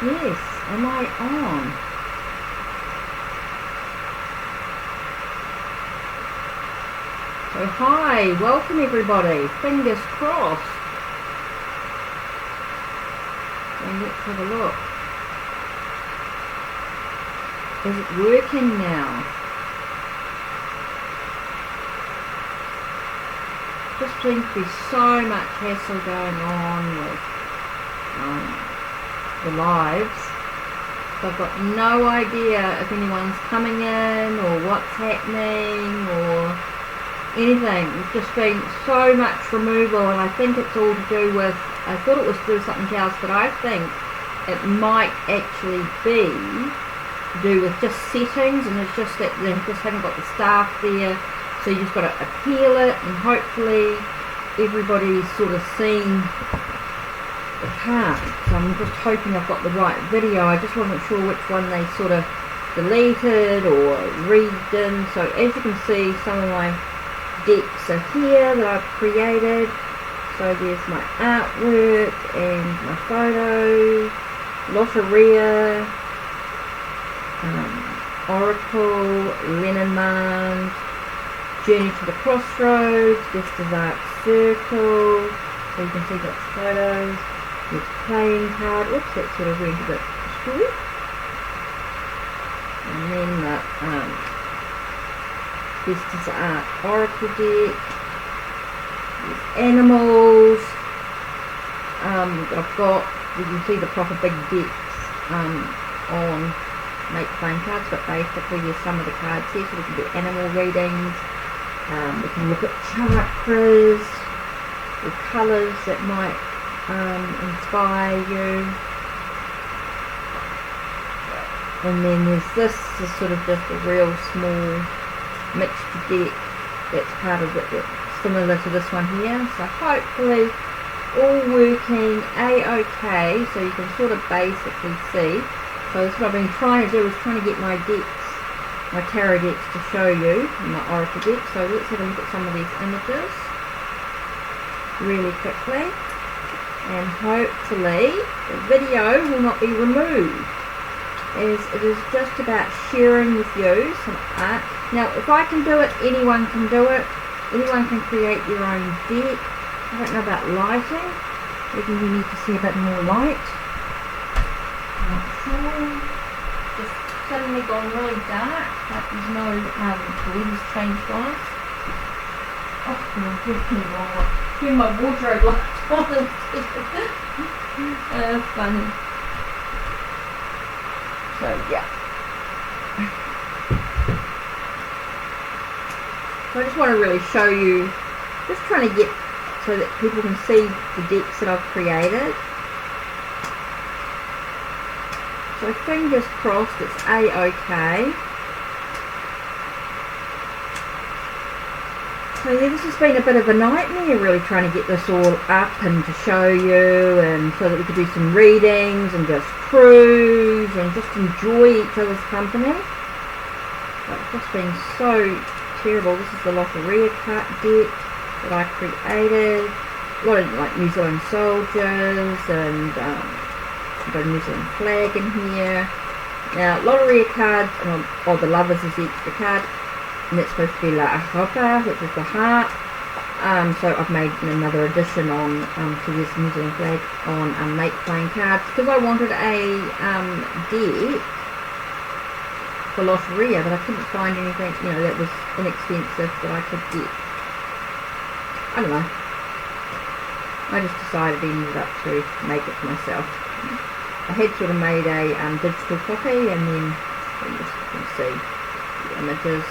Yes, am I on? So hi, welcome everybody. Fingers crossed. And let's have a look. Is it working now? Just seems to be so much hassle going on with the lives. So I've got no idea if anyone's coming in or what's happening or anything. There's just been so much removal, and I think it's all to do with, I thought it was to do with something else, but I think it might actually be to do with just settings, and it's just that they just haven't got the staff there, so you just got to appeal it, and hopefully everybody's sort of seen the card. So I'm just hoping I've got the right video. I just wasn't sure which one they sort of deleted or redone. So as you can see, some of my decks are here that I've created. So there's my artwork and my photos, Lotteria, Oracle, Lenormand, Journey to the Crossroads, Vesta's Arc Circle. So you can see got photos. There's playing card. Oops, that sort of went a bit screwy. And then the Vesta's Arc Oracle deck. There's animals. I've got, you can see the proper big decks on Make Playing Cards, but basically there's some of the cards here, so we can do animal readings. We can look at chakras or colours that might inspire you. And then there's this is sort of just a real small mixture deck that's part of it, similar to this one here. So hopefully all working a-okay, so you can sort of basically see. So that's what I've been trying to do, is trying to get my decks, my tarot decks, to show you, and my oracle deck. So let's have a look at some of these images really quickly, and hopefully the video will not be removed, as it is just about sharing with you some art. Now if I can do it, anyone can do it. Anyone can create your own deck. I don't know about lighting. Maybe we need to see a bit more light. Not sure. Just suddenly gone really dark, but there's no the weather's changed on us. Oh, turn my wardrobe light on. Funny. So yeah. So I just want to really show you, just trying to get so that people can see the decks that I've created. So fingers crossed it's a-okay. So yeah, this has been a bit of a nightmare, really trying to get this all up and to show you, and so that we could do some readings and just cruise and just enjoy each other's company. But it's just been so terrible. This is the Lotteria card deck that I created. A lot of like New Zealand soldiers, and I've got a New Zealand flag in here. Now Lotteria cards, or the Lovers is the extra card, and it's supposed to be La Aropa, which is the heart. So I've made another edition on to this New Zealand flag on Make Playing Cards, because I wanted a deck for Lotteria, but I couldn't find anything, you know, that was inexpensive that I could get. I don't know. I just decided ended up to make it myself. I had sort of made a digital copy, and then you can see the images.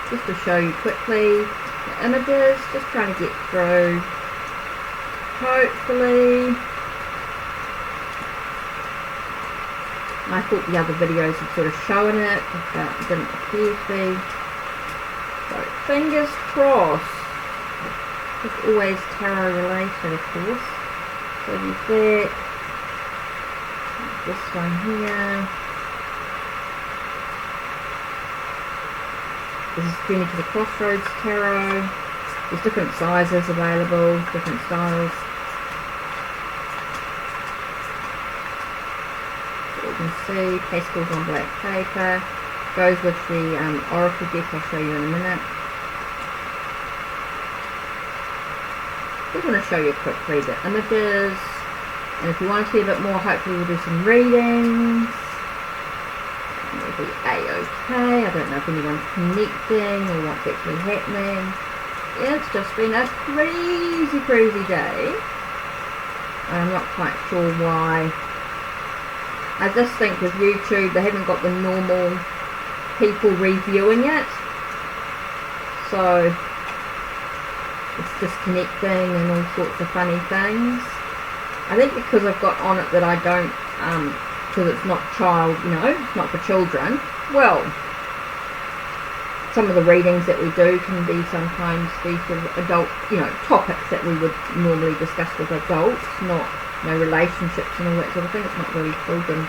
Just to show you quickly the images, just trying to get through. Hopefully, I thought the other videos had sort of shown it, but it didn't appear to be. So fingers crossed. It's always tarot related, of course. So there's that. This one here. This is Journey to the Crossroads tarot. There's different sizes available, different styles. see, pastels on black paper. Goes with the Oracle deck, I'll show you in a minute. Just want to show you quickly the images, and if you want to see a bit more, hopefully we'll do some readings. It'll be a-okay. I don't know if anyone's connecting or what's actually happening. Yeah, it's just been a crazy day. I'm not quite sure why. I just think with YouTube they haven't got the normal people reviewing it, so it's disconnecting and all sorts of funny things. I think because I've got on it that I don't, because it's not child, you know, it's not for children. Well, some of the readings that we do can be sometimes be sort of adult, you know, topics that we would normally discuss with adults, not, you know, relationships and all that sort of thing. It's not really children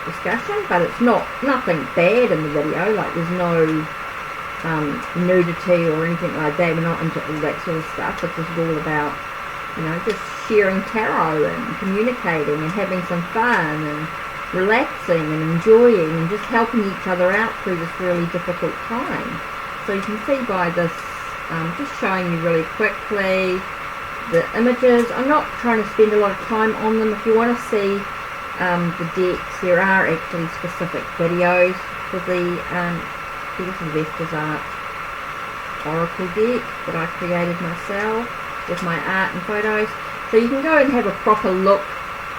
discussion, but it's nothing bad in the video, like there's no nudity or anything like that. We're not into all that sort of stuff. It's just all about, you know, just sharing tarot and communicating and having some fun and relaxing and enjoying and just helping each other out through this really difficult time. So you can see by this, just showing you really quickly the images. I'm not trying to spend a lot of time on them. If you want to see the decks, there are actually specific videos for the this is Vesta's Art Oracle deck that I created myself with my art and photos. So you can go and have a proper look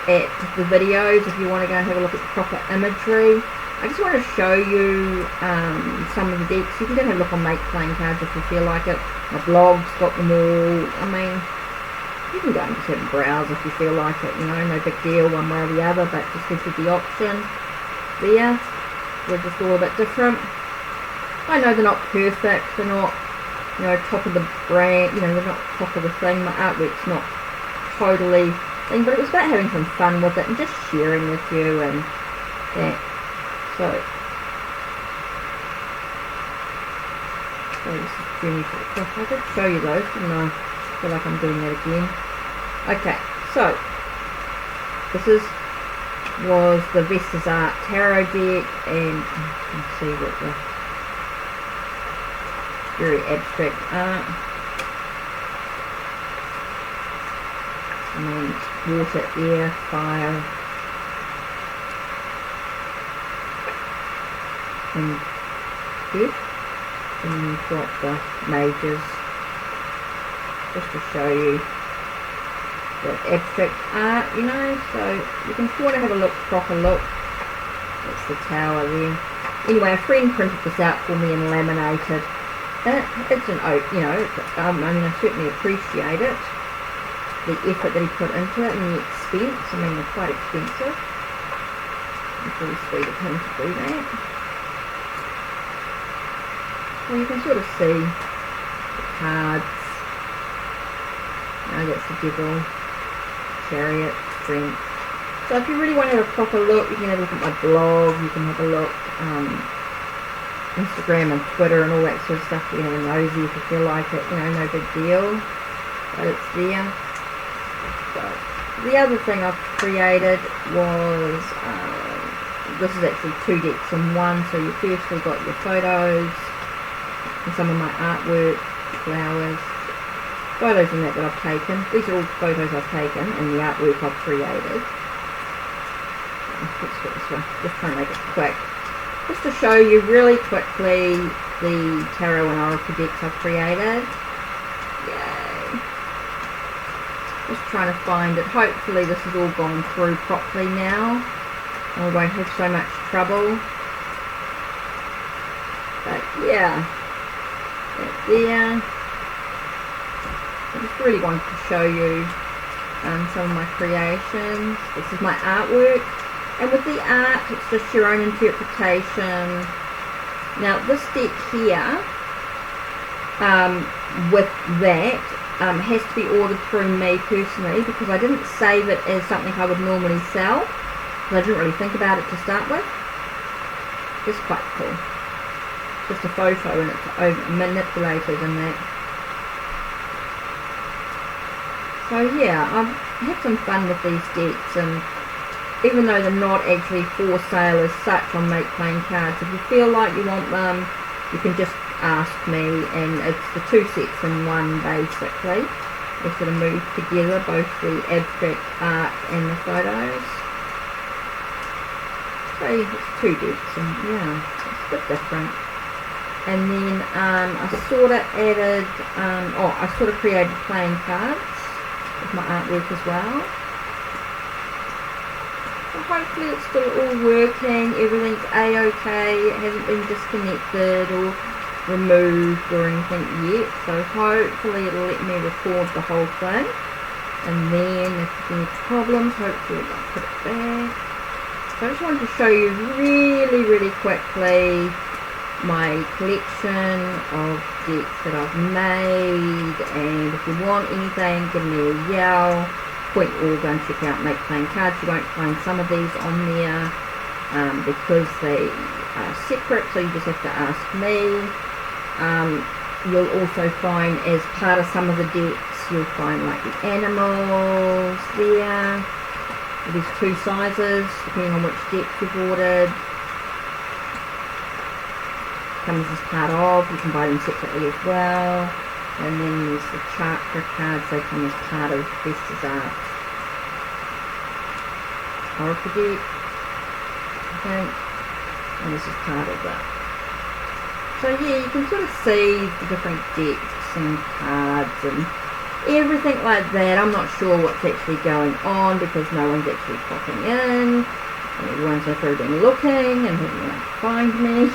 at the videos if you want to go and have a look at the proper imagery. I just want to show you some of the decks. You can go and have a look on Make Playing Cards if you feel like it. My blog's got them all. I mean, you can go and just have a browse if you feel like it, you know, no big deal one way or the other, but just gives you the option there. They're just all a bit different. I know they're not perfect, they're not, you know, top of the brand, you know, they're not top of the thing. My artwork's not totally thing, but it was about having some fun with it and just sharing with you and that. So this is Jenny for the Cross. I did show you those, didn't I? I feel like I'm doing that again. Okay, so this was the Vesta's Art Tarot deck, and you can see what the very abstract art. And then water, air, fire, and death. And then you've got the mages, just to show you the abstract art, you know, so you can sort of have a look, proper look. That's the tower there. Anyway, a friend printed this out for me and laminated. It's an oak, you know, I mean, I certainly appreciate it, the effort that he put into it and the expense. I mean, they're quite expensive. It's really sweet of him to do that. So you can sort of see the cards. You know, that's the Devil, Chariot, Strength. So if you really want to have a proper look, you can have a look at my blog, you can have a look, Instagram and Twitter and all that sort of stuff, you know, nosy if you feel like it, you know, no big deal, but it's there. So the other thing I've created was, this is actually 2 decks in one. So you firstly got your photos and some of my artwork, flowers, photos and that I've taken. These are all photos I've taken and the artwork I've created. Let's get this one, just trying to make it quick. Just to show you really quickly the tarot and oracle decks I've created. Yay. Just trying to find it. Hopefully this has all gone through properly now. I won't have so much trouble. But yeah, that's there. I just really wanted to show you some of my creations. This is my artwork. And with the art, it's just your own interpretation. Now, this deck here, with that, has to be ordered through me personally because I didn't save it as something I would normally sell. Because I didn't really think about it to start with. It's quite cool. Just a photo and it's manipulated and that. So yeah, I've had some fun with these decks and even though they're not actually for sale as such on Make Plain Cards. If you feel like you want them, you can just ask me, and it's the 2 sets in one basically. They sort of move together, both the abstract art and the photos. So it's 2 decks, and yeah, it's a bit different. And then I sort of added, I sort of created playing cards with my artwork as well. So hopefully it's still all working, everything's a-okay, it hasn't been disconnected or removed or anything yet. So hopefully it'll let me record the whole thing. And then if there's any problems, hopefully I'll put it back. So I just wanted to show you really quickly my collection of decks that I've made, and if you want anything, give me a yell. Point or go and check out Make Plain Cards. You won't find some of these on there because they are separate, so you just have to ask me. You'll also find, as part of some of the decks, you'll find like the animals there. There's 2 sizes depending on which deck you've ordered. Comes as part of, you can buy them separately as well. And then there's the chakra cards, they come as part of Vesta's Art Oracle deck, I think. And this is part of that. So yeah, you can sort of see the different decks and cards and everything like that. I'm not sure what's actually going on because no one's actually popping in. And everyone's already been looking and haven't been able to find me.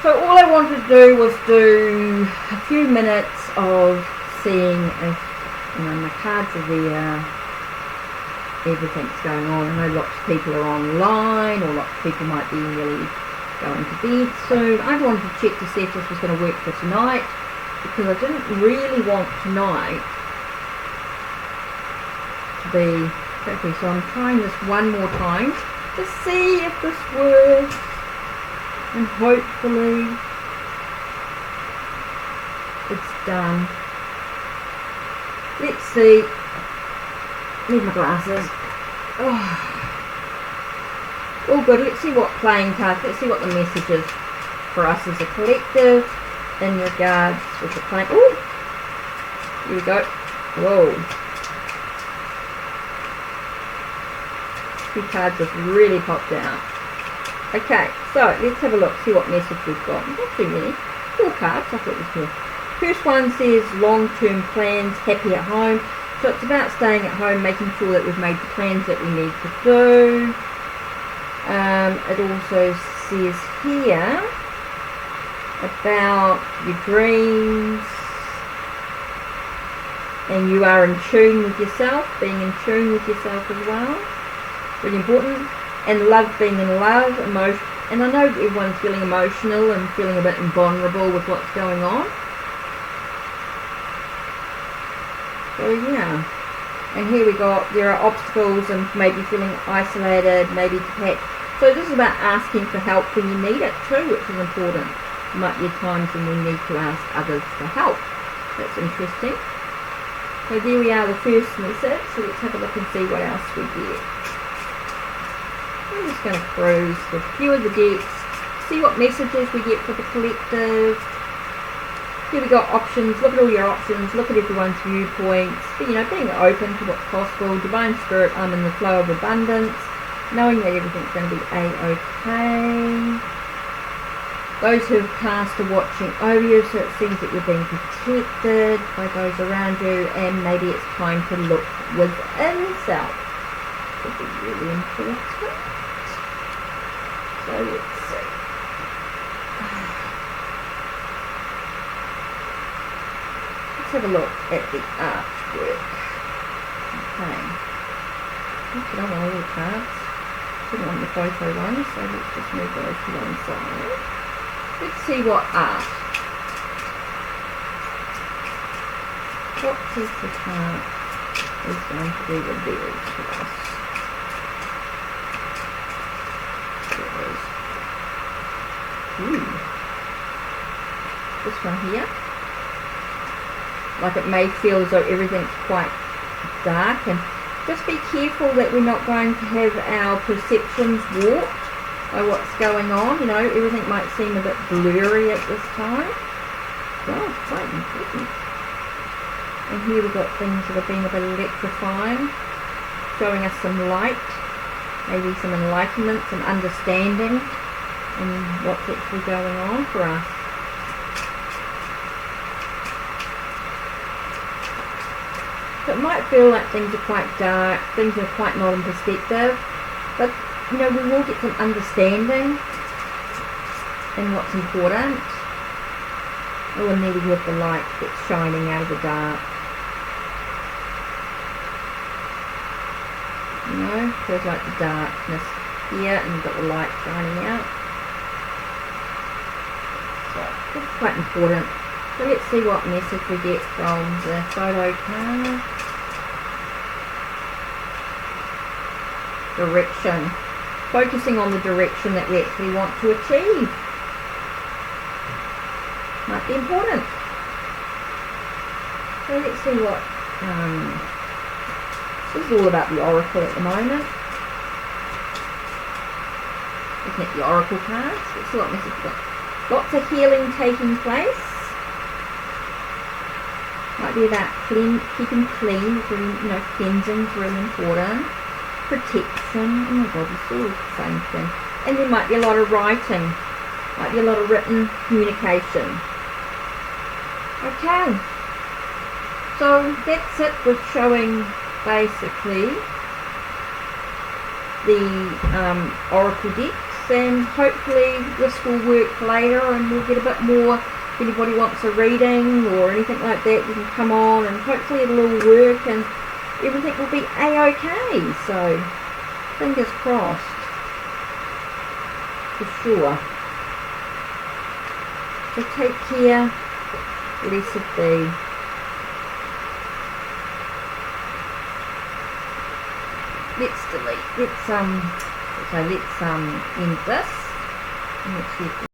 So all I wanted to do was do a few minutes of seeing if, my cards are there, everything's going on. I know lots of people are online, or lots of people might be really going to bed soon. I wanted to check to see if this was going to work for tonight, because I didn't really want tonight to be tricky. So I'm trying this one more time to see if this works, and hopefully it's done. Let's see. Need my glasses. All good. Let's see what playing cards, let's see what the message is for us as a collective in regards with the playing. Oh, here we go. Whoa. Two cards have really popped out. Okay, so let's have a look, see what message we've got. Not too many. 4 cards, I thought it was cool. First one says long-term plans, happy at home. So it's about staying at home, making sure that we've made the plans that we need to do. It also says here about your dreams, and you are in tune with yourself, being in tune with yourself as well. Really important. And love, being in love, emotion. And I know everyone's feeling emotional and feeling a bit vulnerable with what's going on. So yeah. And here we got, there are obstacles and maybe feeling isolated, maybe detached. So this is about asking for help when you need it too, which is important. There might be times when we need to ask others for help. That's interesting. So there we are, the first message. So let's have a look and see what else we get. I'm just going to cruise with a few of the decks, see what messages we get for the collective. Here we got options. Look at all your options. Look at everyone's viewpoints. Being open to what's possible. Divine Spirit, I'm in the flow of abundance. Knowing that everything's going to be a-okay. Those who have passed are watching over you, so it seems that you're being protected by those around you, and maybe it's time to look within self. Could be really important. So let's see. Let's have a look at the artwork. Okay. I don't want all the cards. Didn't want the photo one, so let's just move those to one side. Let's see what art. What piece of art is going to be revealed to us? Ooh. This one here. Like it may feel as though everything's quite dark, and Just be careful that we're not going to have our perceptions warped by what's going on. You know, everything might seem a bit blurry at this time. Well, it's quite important. And here we've got things that have been a bit electrifying, showing us some light, maybe some enlightenment, some understanding in what's actually going on for us. So it might feel like things are quite dark, things are quite not in perspective, but you know, we will get some understanding in what's important. Oh, and there we have the light that's shining out of the dark. You know, feels like the darkness here, and you've got the light shining out. So that's quite important. So let's see what message we get from the photo card. Direction. Focusing on the direction that we actually want to achieve. Might be important. So let's see what this is all about the Oracle at the moment. Looking at the Oracle cards. Let's see what message we've got. Lots of healing taking place. Might be about keeping clean, really, you know, cleansing is really important. Protection. Oh my god, it's all the same thing. And there might be a lot of writing. Might be a lot of written communication. Okay. So that's it with showing basically the Oracle decks, and hopefully this will work later and we'll get a bit more. If anybody wants a reading or anything like that, you can come on and hopefully it'll all work and everything will be a-okay. So fingers crossed for sure. So take care, blessed be. Let's delete. Let's end this. And let's